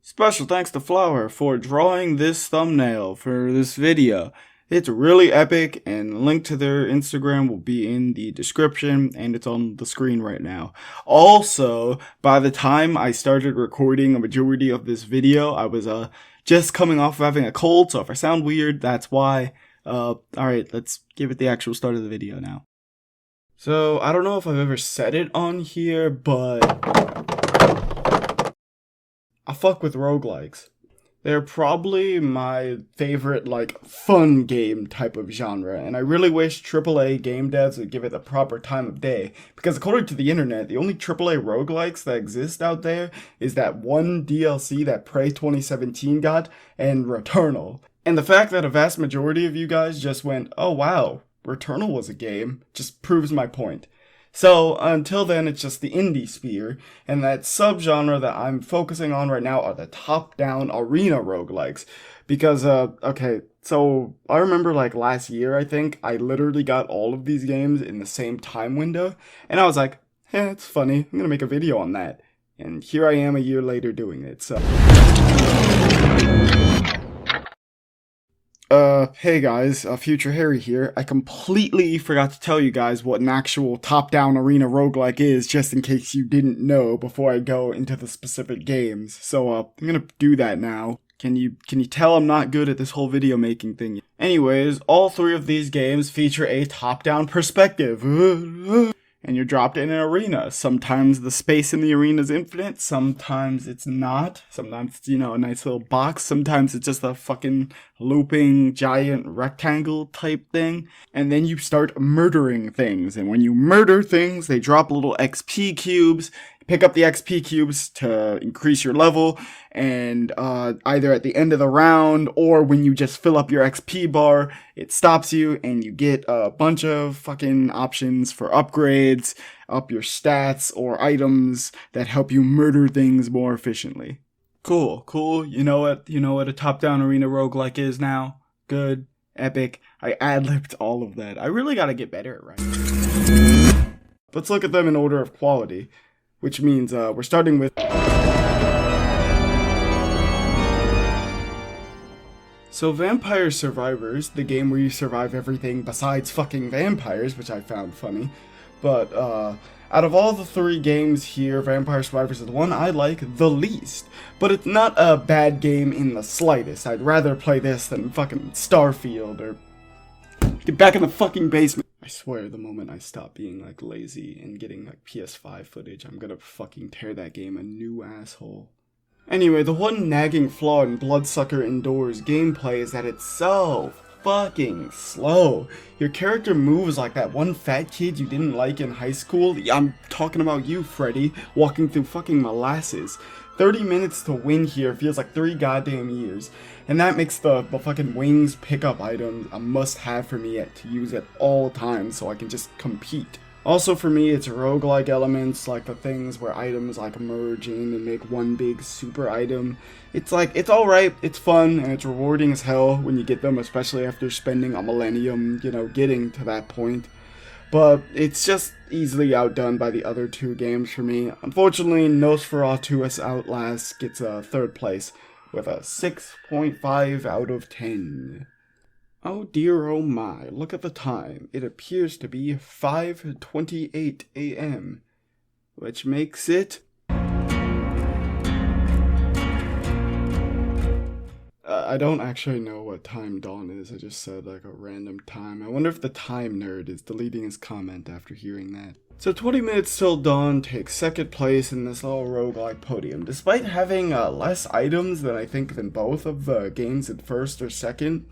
Special thanks to Flower for drawing this thumbnail for this video. It's really epic, and a link to their Instagram will be in the description, and it's on the screen right now. Also, by the time I started recording a majority of this video, I was just coming off of having a cold, so if I sound weird, that's why. Alright, let's give it the actual start of the video now. So, I don't know if I've ever said it on here, but I fuck with roguelikes. They're probably my favorite, fun game type of genre, and I really wish AAA game devs would give it the proper time of day, because according to the internet, the only AAA roguelikes that exist out there is that one DLC that Prey 2017 got, and Returnal. And the fact that a vast majority of you guys just went, oh wow, Returnal was a game, just proves my point. So, until then, it's just the indie sphere, and that subgenre that I'm focusing on right now are the top-down arena roguelikes. Because, okay, so I remember last year, I think, I literally got all of these games in the same time window, and I was like, yeah, it's funny, I'm gonna make a video on that. And here I am a year later doing it, so. Hey guys, Future Harry here. I completely forgot to tell you guys what an actual top-down arena roguelike is, just in case you didn't know before I go into the specific games. So, I'm gonna do that now. Can you tell I'm not good at this whole video making thing? Anyways, all three of these games feature a top-down perspective. And you're dropped in an arena. Sometimes the space in the arena is infinite, sometimes it's not. Sometimes it's, a nice little box. Sometimes it's just a fucking looping giant rectangle type thing. And then you start murdering things. And when you murder things, they drop little XP cubes. Pick up the XP cubes to increase your level, and either at the end of the round or when you just fill up your XP bar, it stops you and you get a bunch of fucking options for upgrades, up your stats, or items that help you murder things more efficiently. Cool. You know what a top-down arena roguelike is now? Good, epic. I ad-libbed all of that. I really gotta get better at writing. Let's look at them in order of quality. Which means we're starting with. So Vampire Survivors, the game where you survive everything besides fucking vampires, which I found funny. But out of all the three games here, Vampire Survivors is the one I like the least. But it's not a bad game in the slightest. I'd rather play this than fucking Starfield or get back in the fucking basement. I swear, the moment I stop being, lazy and getting, PS5 footage, I'm gonna fucking tear that game a new asshole. Anyway, the one nagging flaw in Bloodsucker Indoors gameplay is that it's so fucking slow. Your character moves like that one fat kid you didn't like in high school. I'm talking about you, Freddy, walking through fucking molasses. 30 minutes to win here feels like 3 goddamn years. And that makes the fucking wings pickup item a must-have for me to use at all times so I can just compete. Also for me, it's roguelike elements, like the things where items merge in and make one big super item. It's alright, it's fun, and it's rewarding as hell when you get them, especially after spending a millennium, getting to that point. But it's just easily outdone by the other two games for me. Unfortunately, Nosferatu Outlast gets a third place with a 6.5 out of 10. Oh dear, oh my, look at the time. It appears to be 5:28 a.m., which makes it I don't actually know what time dawn is. I just said a random time. I wonder if the time nerd is deleting his comment after hearing that. So 20 minutes till dawn takes second place in this little roguelike podium. Despite having less items than both of the games in first or second,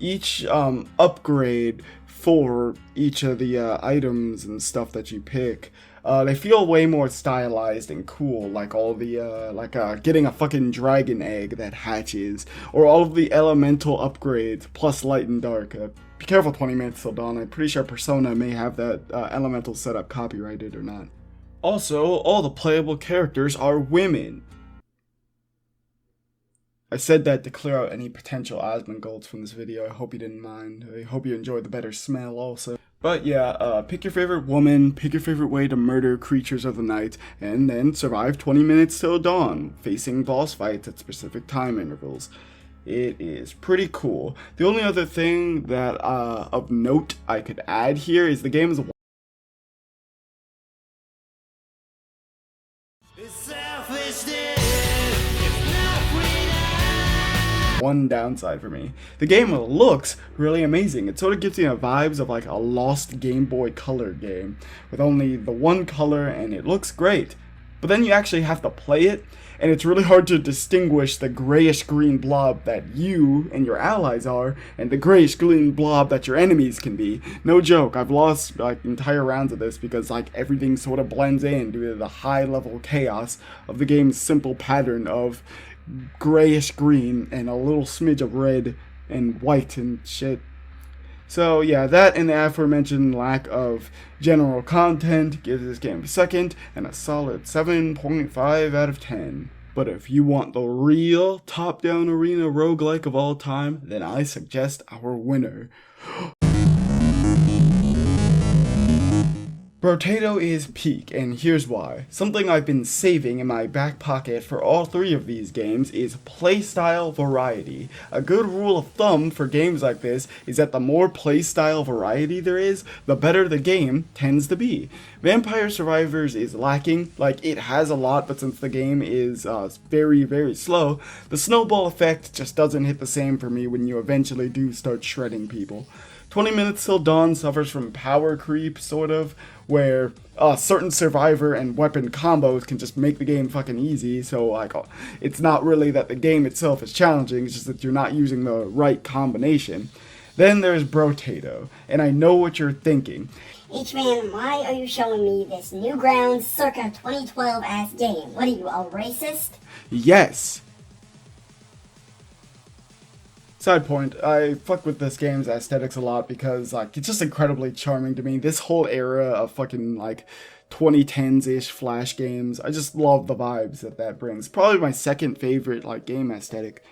each upgrade for each of the items and stuff that you pick, they feel way more stylized and cool, like all the, getting a fucking dragon egg that hatches, or all of the elemental upgrades, plus light and dark. Be careful 20 minutes till dawn, I'm pretty sure Persona may have that elemental setup copyrighted or not. Also, all the playable characters are women. I said that to clear out any potential Asmongold from this video. I hope you didn't mind. I hope you enjoyed the better smell also. But yeah, pick your favorite woman, pick your favorite way to murder creatures of the night, and then survive 20 minutes till dawn, facing boss fights at specific time intervals. It is pretty cool. The only other thing that of note I could add here is the game is one downside for me. The game looks really amazing. It sort of gives you the vibes of like a lost Game Boy Color game with only the one color, and it looks great. But then you actually have to play it, and it's really hard to distinguish the grayish green blob that you and your allies are and the grayish green blob that your enemies can be. No joke, I've lost like entire rounds of this because like everything sort of blends in due to the high level chaos of the game's simple pattern of grayish green and a little smidge of red and white and shit. So yeah, that and the aforementioned lack of general content gives this game a second and a solid 7.5 out of 10. But if you want the real top-down arena roguelike of all time, then I suggest our winner. Brotato is peak, and here's why. Something I've been saving in my back pocket for all three of these games is playstyle variety. A good rule of thumb for games like this is that the more playstyle variety there is, the better the game tends to be. Vampire Survivors is lacking, like it has a lot, but since the game is very, very slow, the snowball effect just doesn't hit the same for me when you eventually do start shredding people. 20 Minutes Till Dawn suffers from power creep, sort of, where certain survivor and weapon combos can just make the game fucking easy, so like, it's not really that the game itself is challenging, it's just that you're not using the right combination. Then there's Brotato, and I know what you're thinking. H-man, why are you showing me this Newgrounds circa 2012 ass game? What are you, a racist? Yes! Side point, I fuck with this game's aesthetics a lot because like it's just incredibly charming to me. This whole era of fucking like 2010s-ish Flash games, I just love the vibes that brings. Probably my second favorite like game aesthetic.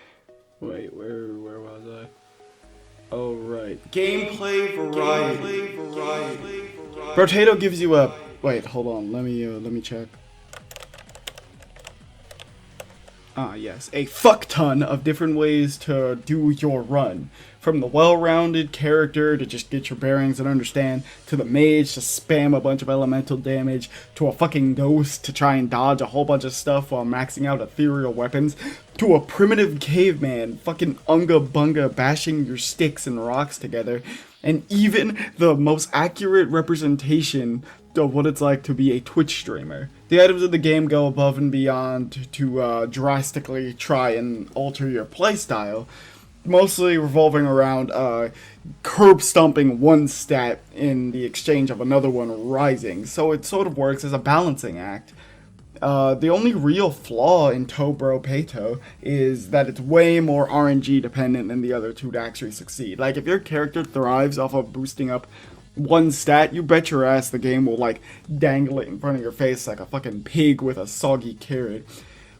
Wait, where was I? Oh right, gameplay variety. Brotato gives you a wait. Hold on, let me check. Ah, yes, a fuck ton of different ways to do your run. From the well-rounded character to just get your bearings and understand, to the mage to spam a bunch of elemental damage, to a fucking ghost to try and dodge a whole bunch of stuff while maxing out ethereal weapons, to a primitive caveman fucking unga bunga bashing your sticks and rocks together, and even the most accurate representation of what it's like to be a Twitch streamer. The items of the game go above and beyond to drastically try and alter your playstyle, mostly revolving around curb stomping one stat in the exchange of another one rising, so it sort of works as a balancing act. The only real flaw in Brotato is that it's way more RNG dependent than the other two to actually succeed. Like, if your character thrives off of boosting up one stat, you bet your ass the game will like dangle it in front of your face like a fucking pig with a soggy carrot.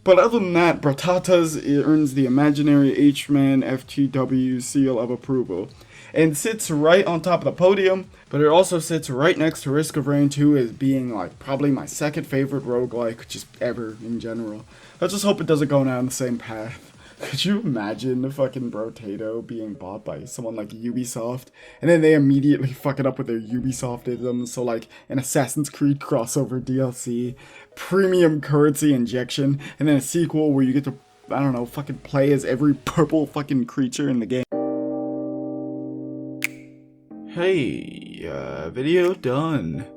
But other than that, Bratatas earns the imaginary H-manFTW seal of approval, and sits right on top of the podium, but it also sits right next to Risk of Rain 2 as being like probably my second favorite roguelike just ever in general. Let's just hope it doesn't go down the same path. Could you imagine the fucking Brotato being bought by someone like Ubisoft, and then they immediately fuck it up with their Ubisoftisms, so like an Assassin's Creed crossover DLC, premium currency injection, and then a sequel where you get to, I don't know, fucking play as every purple fucking creature in the game. Hey, video done.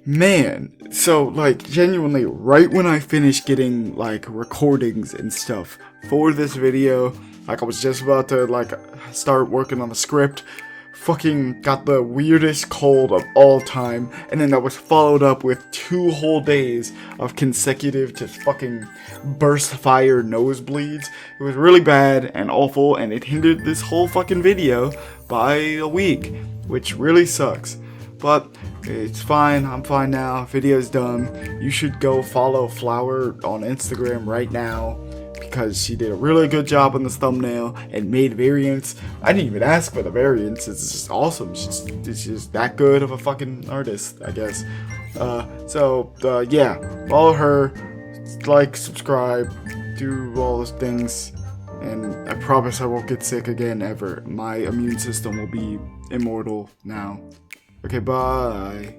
Man, so like genuinely right when I finished getting like recordings and stuff for this video, like I was just about to like start working on the script, fucking got the weirdest cold of all time, and then that was followed up with 2 whole days of consecutive just fucking burst fire nosebleeds. It was really bad and awful, and it hindered this whole fucking video by a week, which really sucks. But it's fine, I'm fine now, video's done. You should go follow Flower on Instagram right now. because she did a really good job on this thumbnail and made variants. I didn't even ask for the variants. It's just awesome. She's just that good of a fucking artist, I guess. Yeah, follow her, like, subscribe, do all those things, and I promise I won't get sick again ever. My immune system will be immortal now. Okay, bye.